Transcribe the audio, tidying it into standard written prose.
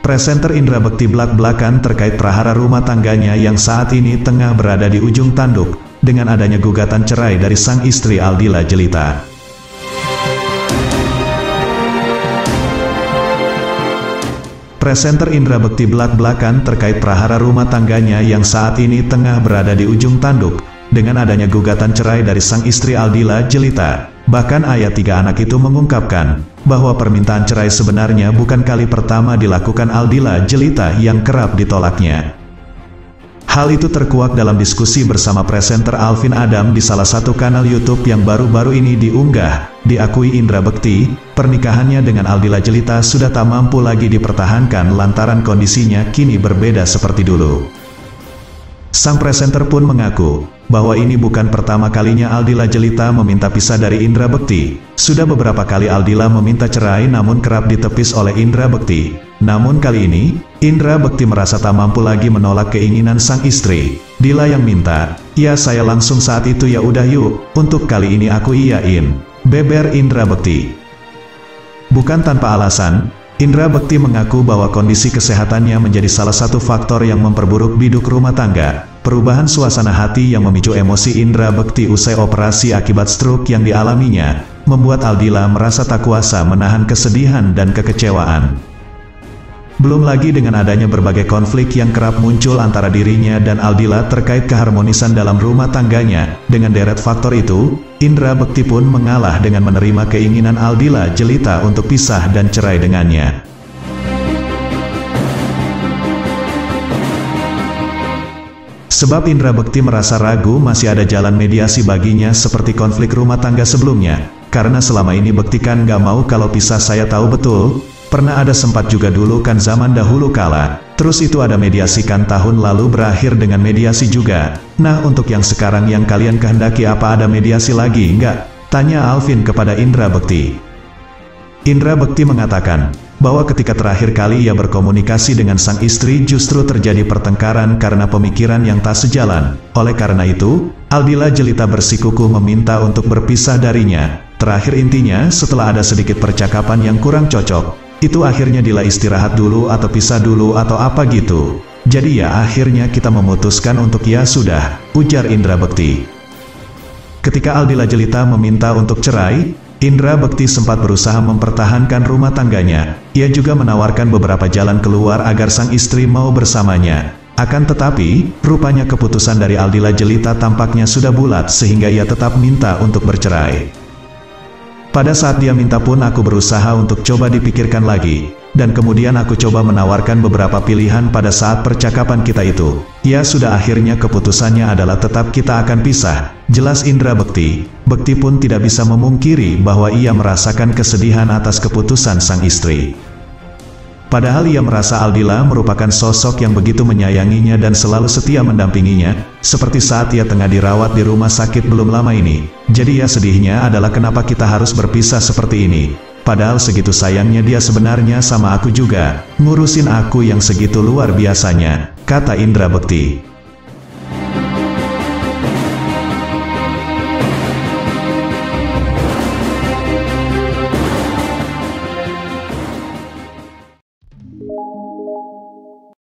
Presenter Indra Bekti blak-blakan terkait prahara rumah tangganya yang saat ini tengah berada di ujung tanduk, dengan adanya gugatan cerai dari sang istri Aldila Jelita. Presenter Indra Bekti blak-blakan terkait prahara rumah tangganya yang saat ini tengah berada di ujung tanduk, dengan adanya gugatan cerai dari sang istri Aldila Jelita. Bahkan ayah tiga anak itu mengungkapkan bahwa permintaan cerai sebenarnya bukan kali pertama dilakukan Aldila Jelita yang kerap ditolaknya. Hal itu terkuak dalam diskusi bersama presenter Alvin Adam di salah satu kanal YouTube yang baru-baru ini diunggah. Diakui Indra Bekti, pernikahannya dengan Aldila Jelita sudah tak mampu lagi dipertahankan lantaran kondisinya kini berbeda seperti dulu. Sang presenter pun mengaku bahwa ini bukan pertama kalinya Aldila Jelita meminta pisah dari Indra Bekti. Sudah beberapa kali Aldila meminta cerai namun kerap ditepis oleh Indra Bekti. Namun kali ini, Indra Bekti merasa tak mampu lagi menolak keinginan sang istri. Dila yang minta, ya saya langsung saat itu ya udah yuk, untuk kali ini aku iyain, beber Indra Bekti. Bukan tanpa alasan, Indra Bekti mengaku bahwa kondisi kesehatannya menjadi salah satu faktor yang memperburuk biduk rumah tangga. Perubahan suasana hati yang memicu emosi Indra Bekti usai operasi akibat stroke yang dialaminya, membuat Aldila merasa tak kuasa menahan kesedihan dan kekecewaan. Belum lagi dengan adanya berbagai konflik yang kerap muncul antara dirinya dan Aldila terkait keharmonisan dalam rumah tangganya. Dengan deret faktor itu, Indra Bekti pun mengalah dengan menerima keinginan Aldila Jelita untuk pisah dan cerai dengannya. Sebab Indra Bekti merasa ragu masih ada jalan mediasi baginya seperti konflik rumah tangga sebelumnya. Karena selama ini Bekti kan gak mau kalau pisah, saya tahu betul. Pernah ada sempat juga dulu kan zaman dahulu kala. Terus itu ada mediasi kan tahun lalu berakhir dengan mediasi juga. Nah untuk yang sekarang yang kalian kehendaki apa ada mediasi lagi enggak? Tanya Alvin kepada Indra Bekti. Indra Bekti mengatakan bahwa ketika terakhir kali ia berkomunikasi dengan sang istri justru terjadi pertengkaran karena pemikiran yang tak sejalan. Oleh karena itu, Aldila Jelita bersikukuh meminta untuk berpisah darinya. Terakhir intinya setelah ada sedikit percakapan yang kurang cocok, itu akhirnya Dila istirahat dulu atau pisah dulu atau apa gitu. Jadi ya akhirnya kita memutuskan untuk ya sudah, ujar Indra Bekti. Ketika Aldila Jelita meminta untuk cerai, Indra Bekti sempat berusaha mempertahankan rumah tangganya. Ia juga menawarkan beberapa jalan keluar agar sang istri mau bersamanya. Akan tetapi, rupanya keputusan dari Aldila Jelita tampaknya sudah bulat sehingga ia tetap minta untuk bercerai. Pada saat dia minta pun aku berusaha untuk coba dipikirkan lagi. Dan kemudian aku coba menawarkan beberapa pilihan pada saat percakapan kita itu. Ya sudah akhirnya keputusannya adalah tetap kita akan pisah. Jelas Indra Bekti. Bekti pun tidak bisa memungkiri bahwa ia merasakan kesedihan atas keputusan sang istri. Padahal ia merasa Aldila merupakan sosok yang begitu menyayanginya dan selalu setia mendampinginya, seperti saat ia tengah dirawat di rumah sakit belum lama ini. Jadi ya sedihnya adalah kenapa kita harus berpisah seperti ini. Padahal segitu sayangnya dia sebenarnya sama aku juga, ngurusin aku yang segitu luar biasanya, kata Indra Bekti.